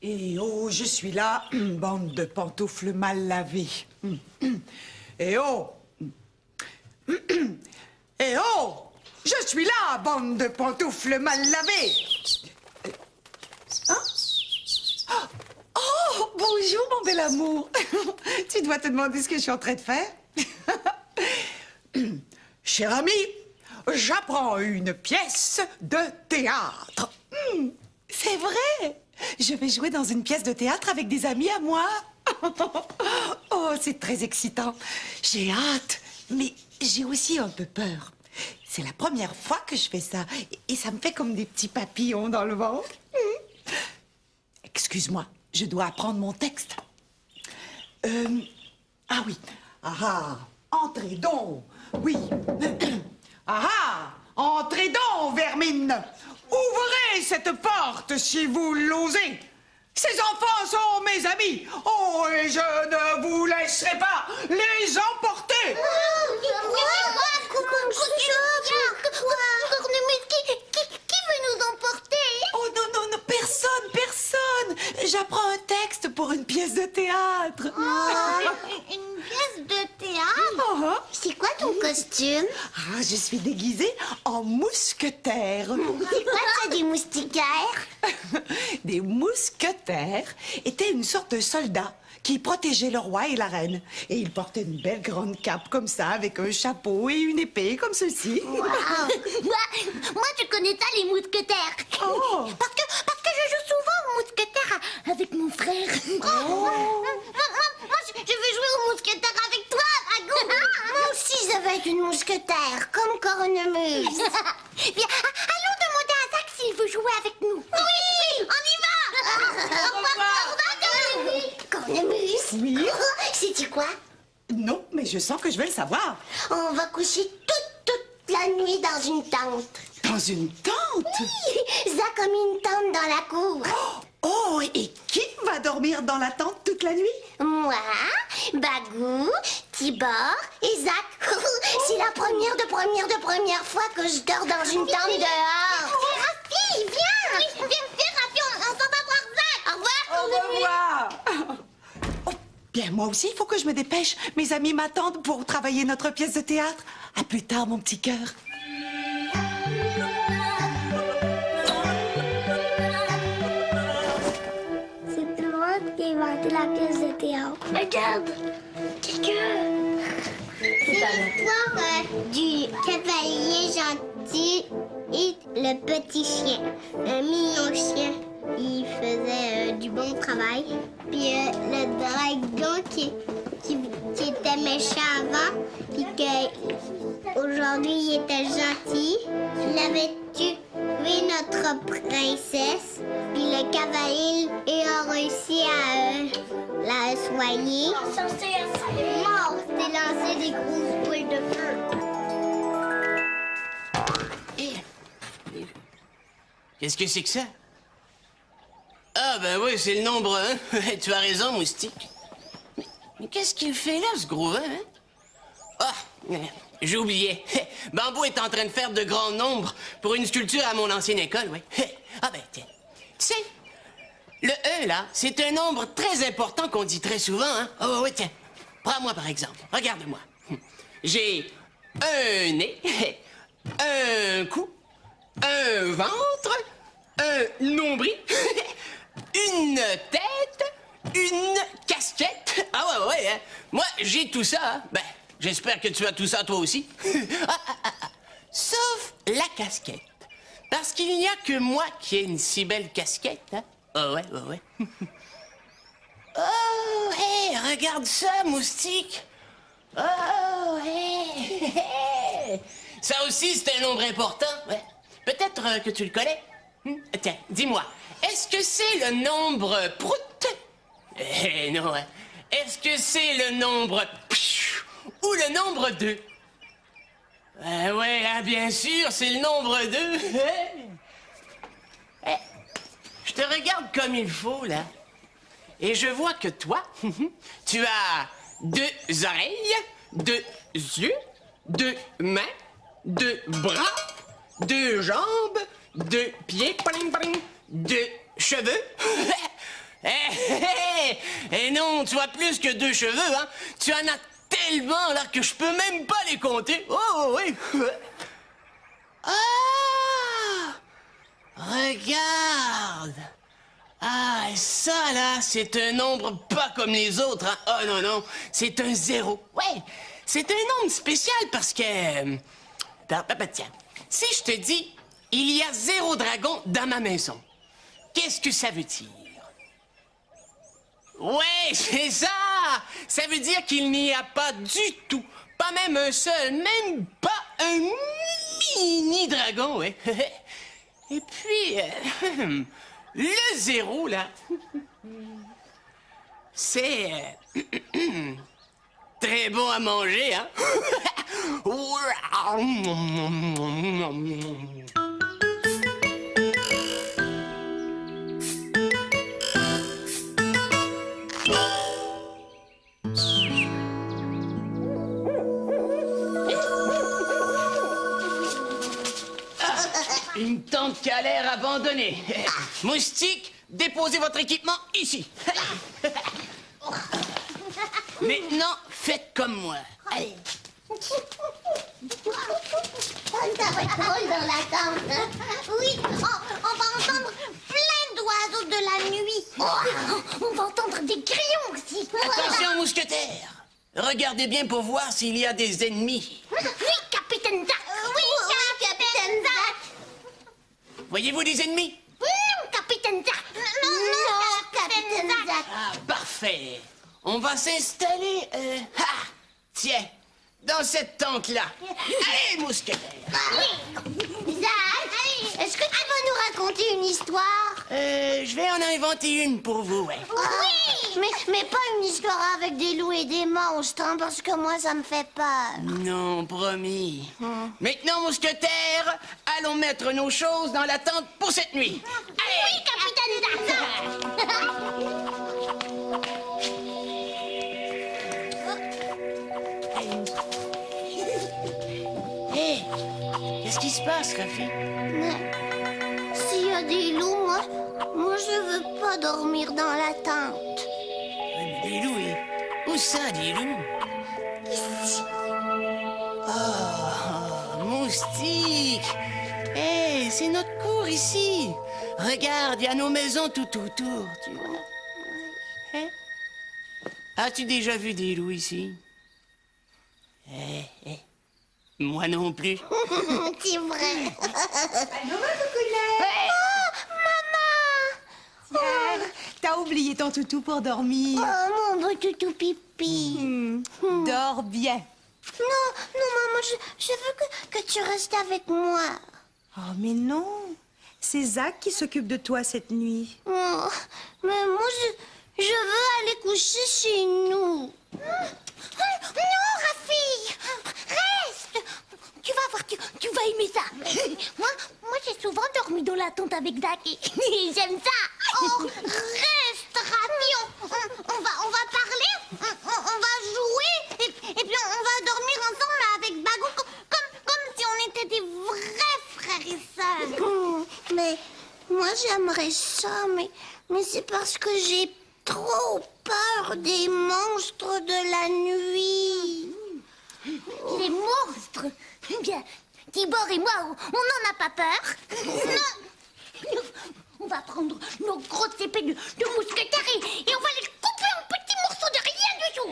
Et oh, je suis là, bande de pantoufles mal lavées. Et oh! Et oh! Je suis là, bande de pantoufles mal lavées! Hein? Oh, bonjour, mon bel amour! Tu dois te demander ce que je suis en train de faire? Cher ami, j'apprends une pièce de théâtre. C'est vrai! Je vais jouer dans une pièce de théâtre avec des amis à moi. Oh, c'est très excitant. J'ai hâte, mais j'ai aussi un peu peur. C'est la première fois que je fais ça et ça me fait comme des petits papillons dans le ventre. Excuse-moi, je dois apprendre mon texte. Ah oui. Ah, entrez donc. Oui. Ah, entrez donc, vermine. Ouvrez cette porte si vous l'osez. Ces enfants sont mes amis. Oh, et je ne vous laisserai pas les emporter. Qui veut nous emporter? Oh non, non, non, personne. J'apprends un texte pour une pièce de théâtre. Une pièce de théâtre? C'est quoi ton costume? Ah, je suis déguisée en mousquetaire. C'est quoi ça, des moustiquaires? Des mousquetaires étaient une sorte de soldats qui protégeaient le roi et la reine. Et ils portaient une belle grande cape comme ça, avec un chapeau et une épée comme ceci. Wow. Moi, je connais ça, les mousquetaires. Oh. Parce que je joue souvent aux mousquetaires avec mon frère. Moi, je veux jouer aux mousquetaires avec toi, Bagou. Moi aussi, je veux être une mousquetaire, comme Cornemuse. Viens, allons demander à Zach s'il veut jouer avec nous. Oui, on y va. Au revoir, Cornemuse. Oui. Sais-tu quoi? Non, mais je sens que je vais le savoir. On va coucher toute la nuit dans une tente. Dans une tente? Oui, Zach a mis une tente dans la cour. Oh, et qui va dormir dans la tente toute la nuit? Moi, Bagou, Tibor et Zach. C'est la première fois que je dors dans une tente dehors. Rafi, viens! Oui, viens, Rafi, on s'en va voir Zach. Au revoir. Au revoir. Oh, bien, moi aussi, il faut que je me dépêche. Mes amis m'attendent pour travailler notre pièce de théâtre. À plus tard, mon petit cœur. C'est toi qui as inventé la pièce de théâtre. Regarde, quelqu'un. C'est l'histoire du cavalier gentil et le petit chien. Un mignon chien. Il faisait du bon travail. Puis le dragon qui était méchant avant, puis qu'aujourd'hui il était gentil. Il avait tué notre princesse. Puis le cavalier a réussi à la soigner. Mort, c'était lancé des grosses boules de feu. Qu'est-ce que c'est que ça? Ah, ben oui, c'est le nombre 1. Tu as raison, moustique. Mais qu'est-ce qu'il fait là, ce gros 1, hein? Ah, j'oubliais. Bambou est en train de faire de grands nombres pour une sculpture à mon ancienne école, oui. Ah, ben, tiens. Tu sais, le 1, là, c'est un nombre très important qu'on dit très souvent, hein? Oh, oui, tiens. Prends-moi, par exemple. Regarde-moi. J'ai un nez, un cou, un ventre, un nombril, une tête, une casquette. Ah ouais, hein. Moi, j'ai tout ça, hein. Ben, j'espère que tu as tout ça toi aussi. Sauf la casquette. Parce qu'il n'y a que moi qui ai une si belle casquette, hein. Ah ouais. Oh, hé, regarde ça, moustique. Oh, hé. Ça aussi, c'est un nombre important, ouais. Peut-être que tu le connais. Tiens, dis-moi, est-ce que c'est le nombre prout? Eh non, hein. Est-ce que c'est le nombre ou le nombre 2? Ouais, hein, bien sûr, c'est le nombre 2. Je te regarde comme il faut, là. Et je vois que toi, tu as 2 oreilles, 2 yeux, 2 mains, 2 bras, 2 jambes, 2 pieds, 2 cheveux. Et non, tu as plus que 2 cheveux, hein? Tu en as tellement, là, que je peux même pas les compter. Oh, oui. Ah! Regarde! Ah, ça, là, c'est un nombre pas comme les autres, hein? Oh, non, non, c'est un 0. Ouais, c'est un nombre spécial parce que... Tiens, si je te dis, il y a 0 dragon dans ma maison, qu'est-ce que ça veut dire? Ouais, c'est ça! Ça veut dire qu'il n'y a pas du tout, pas même un seul, même pas un mini dragon, ouais. Et puis, le 0, là, c'est très bon à manger, hein? Une tente qui a l'air abandonnée. Moustique, déposez votre équipement ici. Maintenant, faites comme moi. Allez. Ça va être drôle dans la tente. Oui, on va entendre plein d'oiseaux de la nuit. On va entendre des grillons aussi. Attention, mousquetaire. Regardez bien pour voir s'il y a des ennemis. Oui, capitaine Zack. Oui, capitaine Zack. Voyez-vous des ennemis? Non, capitaine Zack. Non, capitaine Zack. Ah, parfait. On va s'installer... tiens, dans cette tente-là. Allez, mousquetaire. Zack, est-ce que tu vas nous raconter une histoire? Je vais en inventer une pour vous, ouais. Oui, mais pas une histoire avec des loups et des monstres, hein, parce que moi, ça me fait peur. Non, promis. Maintenant, mousquetaire, allons mettre nos choses dans la tente pour cette nuit. Allez! Oui, capitaine Zack. Hé, qu'est-ce qui se passe, Rafi? Mais s'il y a des loups, moi, je veux pas dormir dans la tente. Mais des loups, où ça, des loups? Ici. Oh, moustique! Hé, c'est notre cour ici. Regarde, il y a nos maisons tout autour, tu vois. Hein? As-tu déjà vu des loups ici? Moi non plus. C'est vrai. Allô, ma coucoulette? Oh, maman! Tiens, t'as oublié ton toutou pour dormir. Oh, mon beau toutou pipi. Dors bien. Non, maman, je veux que tu restes avec moi. Oh, mais non. C'est Zack qui s'occupe de toi cette nuit. Oh, mais moi, je veux aller coucher chez nous. Non, Rafi! Reste! Tu vas voir, tu vas aimer ça. Moi j'ai souvent dormi dans la tente avec Zack et j'aime ça. Oh, reste, Rafi! On va parler, on va jouer et puis on va dormir ensemble avec Bagou comme si on était des vrais frères et sœurs. Mais moi j'aimerais ça, mais c'est parce que j'ai trop peur des monstres de la nuit. Les monstres? Bien, Tibor et moi, on n'en a pas peur. Non. On va prendre nos grosses épées de mousquetaires et on va les couper en petits morceaux de rien du tout.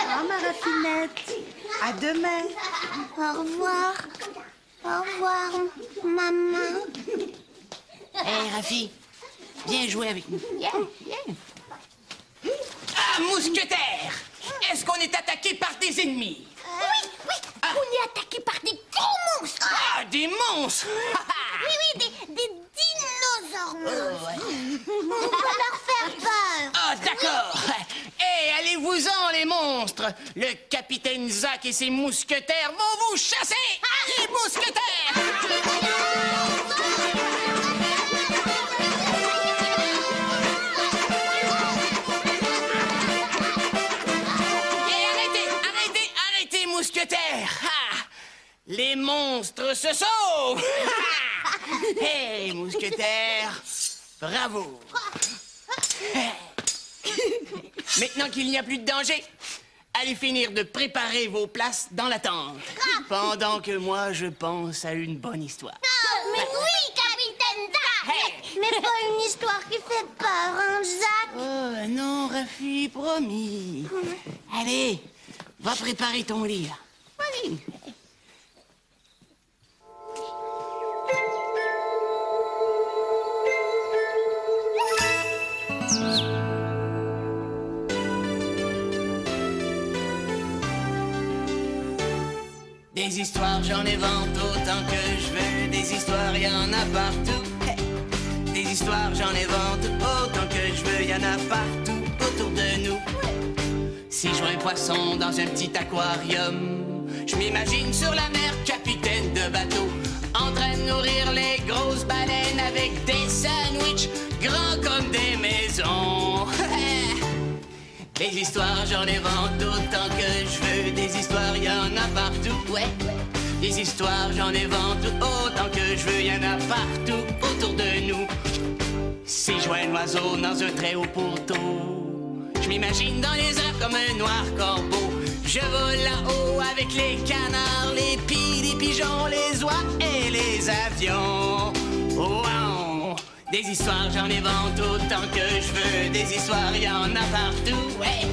Ah, ma raffinette. À demain. Au revoir. Au revoir, maman. Hé, Rafi, viens jouer avec nous. Ah, mousquetaire! Est-ce qu'on est attaqué par des ennemis? Oui, on est attaqué par des gros monstres. Ah, des monstres! Oui, des dinosaures monstres. On peut leur faire peur. Ah, d'accord! Hé, allez-vous-en, les monstres! Le capitaine Zack et ses mousquetaires vont vous chasser! Les mousquetaires! Mousquetaires! Les monstres se sauvent! Hey, mousquetaire, bravo. Maintenant qu'il n'y a plus de danger, allez finir de préparer vos places dans la tente. Pendant que moi, je pense à une bonne histoire. Mais oui, capitaine Zack! Hey! Mais pas une histoire qui fait peur, hein, Zack? Oh non, Rafi, promis. Allez, va préparer ton lit, là. Allez. Des histoires, j'en invente autant que je veux. Des histoires, y en a partout. Hey. Des histoires, j'en invente autant que je veux. Y en a partout autour de nous. Si je vois un poisson dans un petit aquarium, je m'imagine sur la mer, capitaine de bateau, en train de nourrir les grosses baleines avec des sandwichs grands comme des maisons. Des histoires, j'en invente autant que je veux. Des histoires, y en a partout, ouais. Des histoires, j'en invente autant que je veux. Y en a partout autour de nous. Si je vois un oiseau dans un très haut poteau, je m'imagine dans les airs comme un noir corbeau. Je vole là-haut avec les canards, les pies, les pigeons, les oies et les avions. Wow! Des histoires, j'en invente autant que je veux. Des histoires, y en a partout, ouais.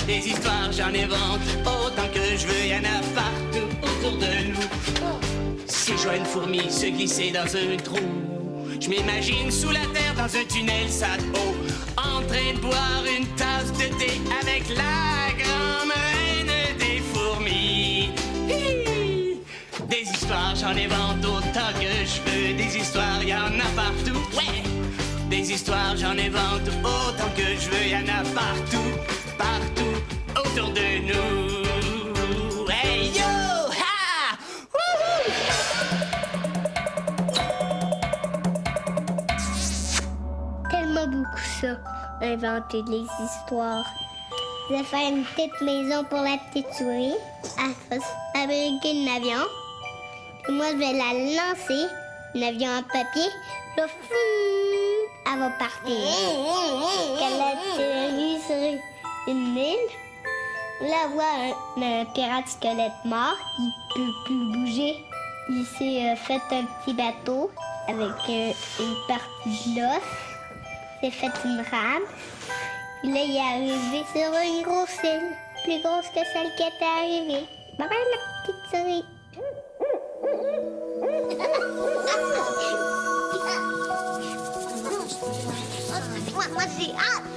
Des histoires, j'en invente autant que je veux. Y en a partout autour de nous. Si je vois une fourmi se glisser dans un trou, je m'imagine sous la terre dans un tunnel Sadbo, en train de boire une tasse de thé avec la grande reine des fourmis. Hi! Des histoires, j'en invente autant que je veux. Des histoires, y en a partout, ouais. Des histoires, j'en invente autant que je veux. Y en a partout, partout autour de nous. Hey yo! Ha! Wouhou! Tellement beaucoup ça, inventer des histoires. Je vais faire une petite maison pour la petite souris. Elle va fabriquer un avion. Puis moi, je vais la lancer, un avion en papier. Là, elle va partir. Quand elle atterrit sur une île, là, elle voit un pirate squelette mort qui peut plus bouger. Il s'est fait un petit bateau avec une partie de l'os. Il s'est fait une rame. Puis là, il est arrivé sur une grosse île, plus grosse que celle qui était arrivée. Bye bye, la petite souris. Moi, j'ai hâte.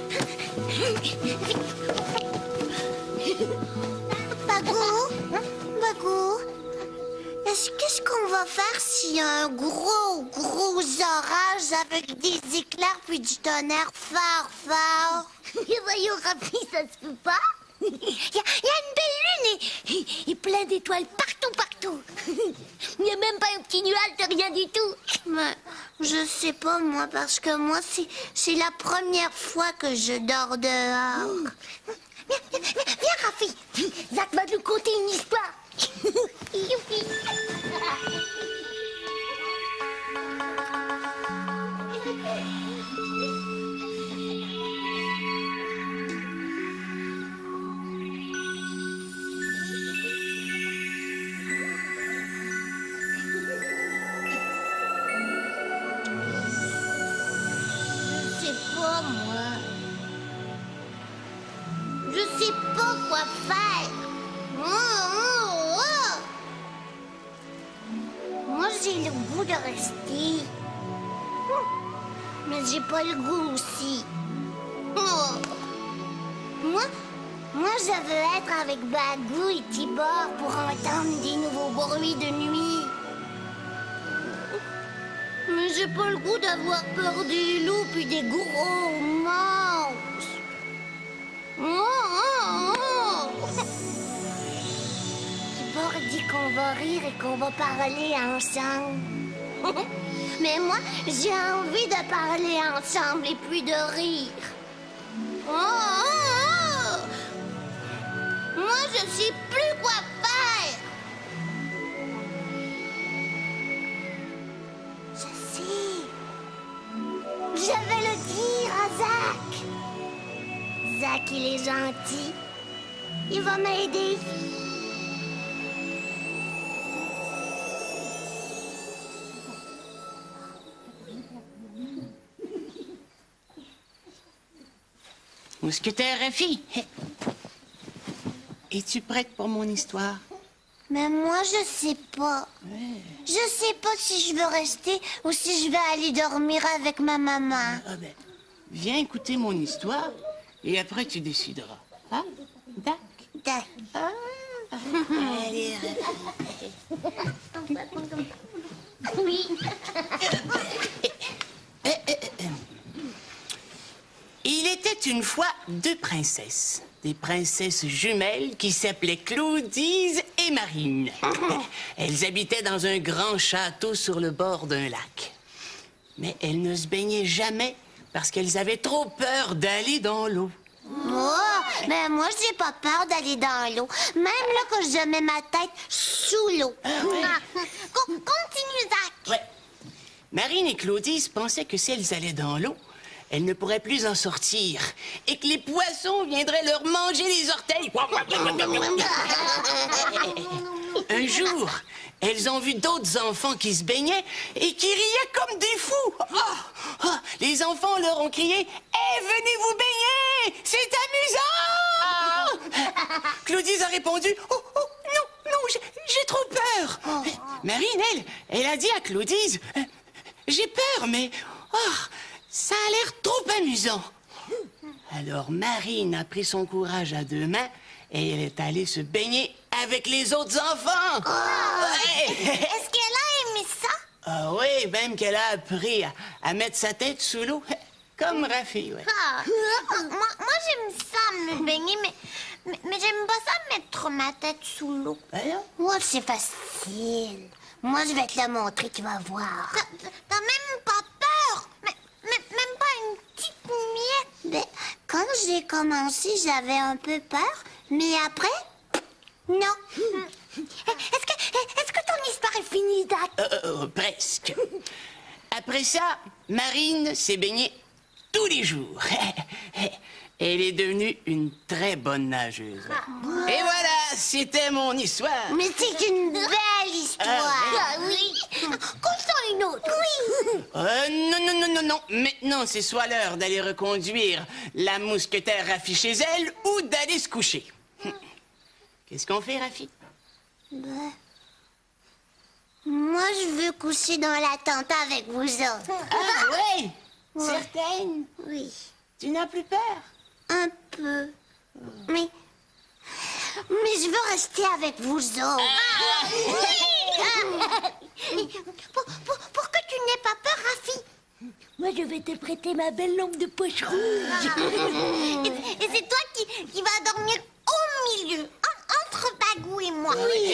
Bagou, qu'est-ce qu'on va faire s'il y a un gros orage avec des éclairs puis du tonnerre fort? Voyons, Rafi, ça se peut pas. Il y a une belle lune et plein d'étoiles partout. Il n'y a même pas un petit nuage de rien du tout. Mais je sais pas, moi, parce que moi, c'est la première fois que je dors dehors. Viens, Rafi. Zack va nous conter une histoire. Youpi. Je sais pas quoi faire. Moi, j'ai le goût de rester. Mais j'ai pas le goût aussi. Moi, je veux être avec Bagou et Tibor pour entendre des nouveaux bruits de nuit. Mais j'ai pas le goût d'avoir peur des loups puis des gros monstres. Tibor dit qu'on va rire et qu'on va parler ensemble. Mais moi, j'ai envie de parler ensemble et puis de rire. Moi, je sais plus quoi faire. Je sais. Je vais le dire à Zach. Zach, il est gentil. Il va m'aider. Mousquetaire Rafi, es-tu prête pour mon histoire? Mais moi, je sais pas. Je sais pas si je veux rester ou si je vais aller dormir avec ma maman. Ah ben, viens écouter mon histoire et après tu décideras. Hein? D'accord. D'accord. Allez, Oui. Il était une fois deux princesses. Des princesses jumelles qui s'appelaient Claudise et Marine. Elles habitaient dans un grand château sur le bord d'un lac. Mais elles ne se baignaient jamais parce qu'elles avaient trop peur d'aller dans l'eau. Mais moi, j'ai pas peur d'aller dans l'eau. Même là, quand je mets ma tête sous l'eau. Continue, Zach. Ouais. Marine et Claudise pensaient que si elles allaient dans l'eau, elles ne pourraient plus en sortir et que les poissons viendraient leur manger les orteils. Un jour, elles ont vu d'autres enfants qui se baignaient et qui riaient comme des fous. Les enfants leur ont crié « Hey, venez vous baigner! C'est amusant! » Claudise a répondu « Oh, non, j'ai trop peur. » Marine, elle a dit à Claudise « J'ai peur, mais... ça a l'air trop amusant. » Alors Marine a pris son courage à deux mains et elle est allée se baigner avec les autres enfants. Ouais. Est-ce qu'elle a aimé ça? Ah oui, même qu'elle a appris à mettre sa tête sous l'eau, comme Rafi, ouais. Moi, j'aime ça me baigner, mais j'aime pas ça mettre ma tête sous l'eau. Alors? Moi, c'est facile. Moi, je vais te la montrer, tu vas voir. T'as même pas peur? Même pas une petite miette? Ben, quand j'ai commencé, j'avais un peu peur, mais après, non. Est-ce que ton histoire est finie, Zach? Presque. Après ça, Marine s'est baignée tous les jours. Elle est devenue une très bonne nageuse. Et voilà, c'était mon histoire. Mais c'est une belle histoire. Oui. Conte-en une autre. Oui. Non. Maintenant, c'est soit l'heure d'aller reconduire la mousquetaire Rafi chez elle ou d'aller se coucher. Qu'est-ce qu'on fait, Rafi? Ben, moi, je veux coucher dans la tente avec vous autres. Ah oui? Certaine? Oui. Tu n'as plus peur? Un peu. Mais je veux rester avec vous autres. Oui. Pour que tu n'aies pas peur, Rafi. Moi, je vais te prêter ma belle lampe de poche rouge. Et c'est toi qui vas dormir au milieu, entre Bagou et moi. Oui.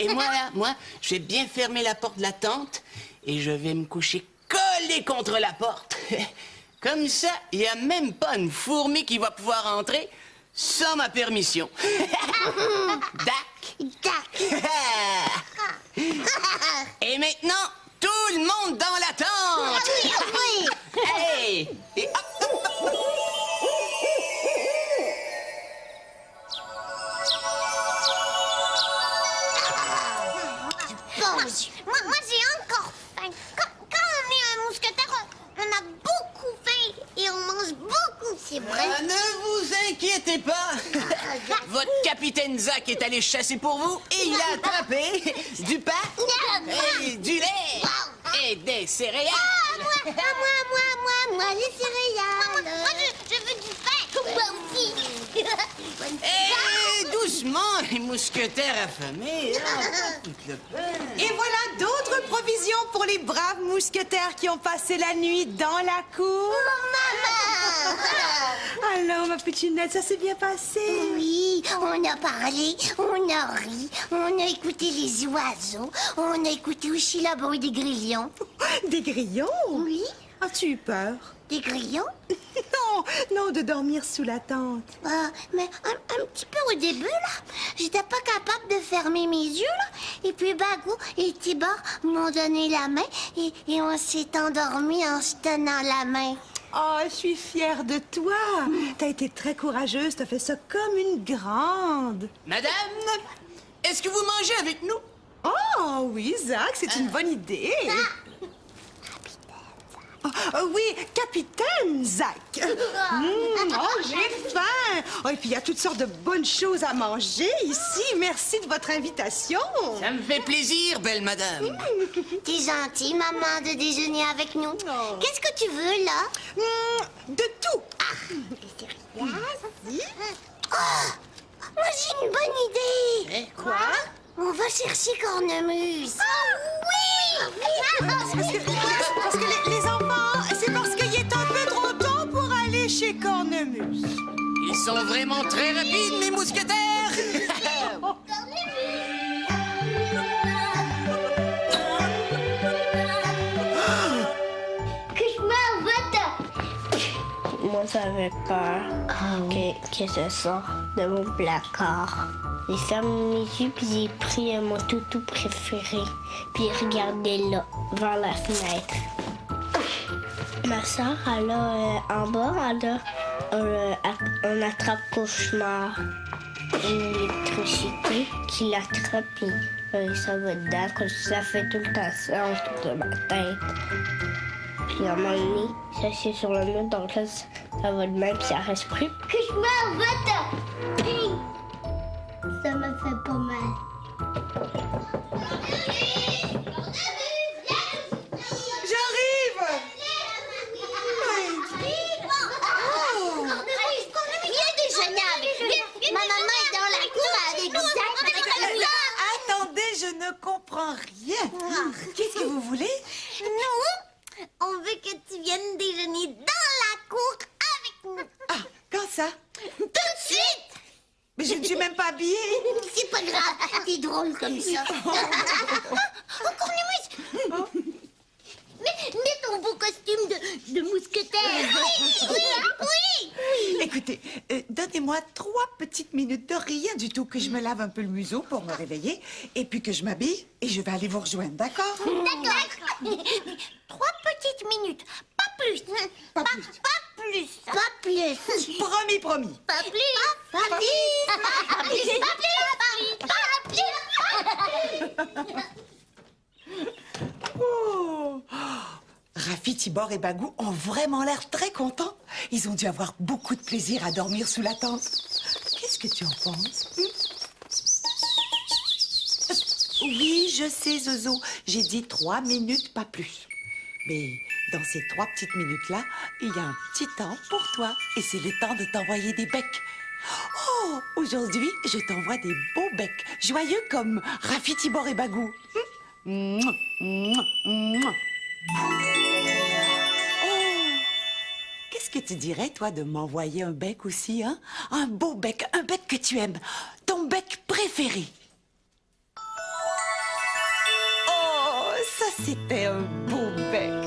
Et moi, là, je vais bien fermer la porte de la tente et je vais me coucher collé contre la porte. Comme ça, il n'y a même pas une fourmi qui va pouvoir entrer sans ma permission. Dac. Et maintenant, tout le monde dans la tente. Oui. Hey. Et hop. Bon, moi j'ai encore faim. Quand on est un mousquetaire, on a beaucoup faim et on mange beaucoup, c'est vrai. Ne vous inquiétez pas. Votre capitaine Zach est allé chasser pour vous et il a attrapé du pain et du lait et des céréales. Moi, les céréales. Moi, je veux du pain. Moi aussi. Et doucement, les mousquetaires affamés. Tout le pain. Et voilà d'autres provisions pour les braves mousquetaires qui ont passé la nuit dans la cour. Maman. Alors, ma petite, ça s'est bien passé? Oui, on a parlé, on a ri, on a écouté les oiseaux, on a écouté aussi la bruit des grillons. Des grillons? Oui, As-tu eu peur? des grillons? Non, de dormir sous la tente. Mais un petit peu au début, là, j'étais pas capable de fermer mes yeux, là. Et puis Bagou et Tibor m'ont donné la main et on s'est endormis en se tenant la main. Oh, je suis fière de toi. T'as été très courageuse, t'as fait ça comme une grande. Madame, est-ce que vous mangez avec nous? Oh, oui, Zach, c'est une bonne idée. Oui, capitaine Zach. Oh, j'ai faim. Oh, et puis il y a toutes sortes de bonnes choses à manger ici. Merci de votre invitation. Ça me fait plaisir, belle madame. T'es gentille, maman, de déjeuner avec nous. Qu'est-ce que tu veux, là? De tout. Merci. Oh, moi, j'ai une bonne idée. Quoi? On va chercher Cornemuse. Oui! Parce que les enfants, c'est parce qu'il est un peu trop tôt pour aller chez Cornemuse. Ils sont vraiment très rapides, mes mousquetaires. Cauchemar, va-t'en! Moi, j'avais peur que je sorte de mon placard. J'ai fermé mes yeux, puis j'ai pris mon toutou préféré, puis j'ai regardé là, vers la fenêtre. Ma soeur, elle a en bas, elle a un attrape-cauchemar, une électricité qui l'attrape, puis ça va dedans, comme ça fait tout le temps ça autour de ma tête. Puis à un moment donné, ça c'est sur le mur, donc là, ça va de même, puis ça reste pris. Cauchemar, va-t'en! Ça me fait pas mal. J'arrive. Viens déjeuner avec. Ma maman est dans la cour avec Zach. Attendez, je ne comprends rien. Qu'est-ce que vous voulez? Nous, on veut que tu viennes déjeuner dans la cour avec nous. Ah, quand ça? Tout de suite! Mais je ne suis même pas habillée. C'est pas grave, t'es drôle comme ça. Oh, Cornemuse! Mets ton beau costume de mousquetaire. Oui! Écoutez, donnez-moi 3 petites minutes de rien du tout, que je me lave un peu le museau pour me réveiller, et puis que je m'habille, et je vais aller vous rejoindre, d'accord? D'accord. 3 petites minutes, pas plus. Pas plus. Pas plus. Promis, promis. Pas plus. Pas plus. Pas plus. Oh! Rafi, Tibor et Bagou ont vraiment l'air très contents. Ils ont dû avoir beaucoup de plaisir à dormir sous la tente. Qu'est-ce que tu en penses? Oui, je sais, Zozo. J'ai dit 3 minutes, pas plus. Mais dans ces 3 petites minutes-là, il y a un petit temps pour toi. Et c'est le temps de t'envoyer des becs. Oh, aujourd'hui, je t'envoie des beaux becs, joyeux comme Rafi, Tibor et Bagou. Mouah, mouah, mouah. Oh, qu'est-ce que tu dirais, toi, de m'envoyer un bec aussi, hein? Un beau bec, un bec que tu aimes, ton bec préféré. Oh, ça, c'était un beau bec.